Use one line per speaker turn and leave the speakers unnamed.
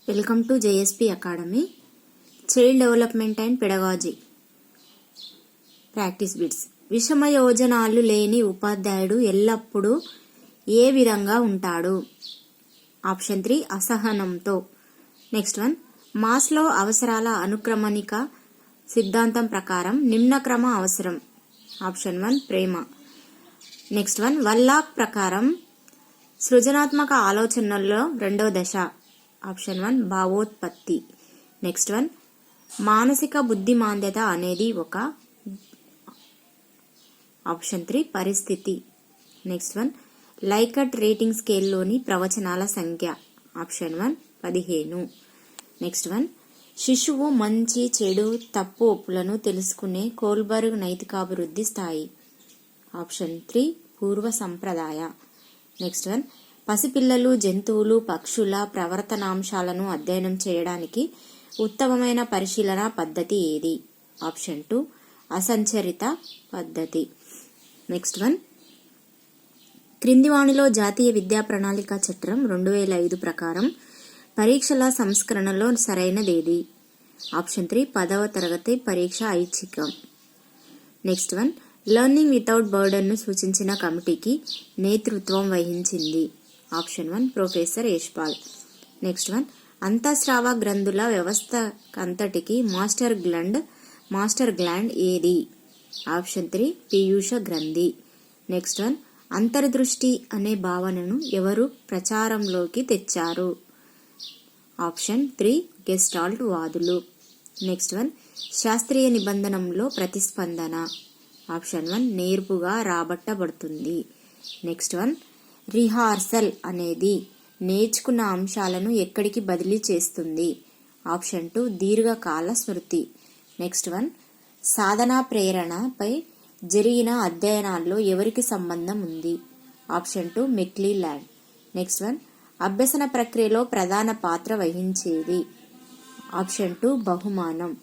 Welcome to JSP academy. Child development and pedagogy practice bits. విషమ యోజనాలు లేని ఉపాధ్యాయుడు ఎల్లప్పుడూ ఏ విధంగా ఉంటాడు? ఆప్షన్ 3 అసహనంతో. నెక్స్ట్ వన్, మాస్లో అవసరాల అనుక్రమణిక సిద్ధాంతం ప్రకారం నిమ్నక్రమ అవసరం. ఆప్షన్ 1 ప్రేమ. నెక్స్ట్ వన్, వల్లాక్ ప్రకారం సృజనాత్మక ఆలోచనల్లో రెండవ దశ. ఆప్షన్ 1 భావోత్పత్తి. నెక్స్ట్ వన్, మానసిక బుద్ధిమాంద్యత అనేది ఒక. ఆప్షన్ 3 పరిస్థితి. నెక్స్ట్ వన్, లైకట్ రేటింగ్ స్కేల్లోని ప్రవచనాల సంఖ్య. ఆప్షన్ 1 15. నెక్స్ట్ వన్, శిశువు మంచి చెడు తప్పు ఒప్పులను తెలుసుకునే కోల్బర్గ్ నైతికాభివృద్ధి స్థాయి. ఆప్షన్ 3 పూర్వ సంప్రదాయ. నెక్స్ట్ వన్, పసిపిల్లలు జంతువులు పక్షుల ప్రవర్తనాంశాలను అధ్యయనం చేయడానికి ఉత్తమమైన పరిశీలన పద్ధతి ఏది? ఆప్షన్ 2 అసంచరిత పద్ధతి. నెక్స్ట్ వన్, క్రింది వాణిలో జాతీయ విద్యా ప్రణాళిక చట్టం 2005 ప్రకారం పరీక్షల సంస్కరణలో సరైనదేది? ఆప్షన్ 3 10వ తరగతి పరీక్ష ఐచ్ఛికం. Next one, learning without burden ను సూచించిన కమిటీకి నేతృత్వం వహించింది. Option 1 professor Yashpal. Next one, అంతఃస్రావ గ్రంథుల వ్యవస్థ అంతటికి మాస్టర్ గ్లాండ్ ఏది? ఆప్షన్ 3 పీయూష గ్రంథి. నెక్స్ట్ వన్, అంతర్దృష్టి అనే భావనను ఎవరు ప్రచారంలోకి తెచ్చారు? ఆప్షన్ 3 గెస్టాల్ట్ వాదులు. నెక్స్ట్ వన్, శాస్త్రీయ నిబంధనలో ప్రతిస్పందన. ఆప్షన్ 1 నేర్పుగా రాబట్టబడుతుంది. నెక్స్ట్ వన్, రిహార్సల్ అనేది నేర్చుకున్న అంశాలను ఎక్కడికి బదిలీ చేస్తుంది? ఆప్షన్ 2 దీర్ఘకాల స్మృతి. నెక్స్ట్ వన్, సాధనా ప్రేరణపై జరిగిన అధ్యయనాల్లో ఎవరికి సంబంధం ఉంది? ఆప్షన్ 2 మెక్లీల్యాండ్. నెక్స్ట్ వన్, అభ్యసన ప్రక్రియలో ప్రధాన పాత్ర వహించేది? ఆప్షన్ 2 బహుమానం.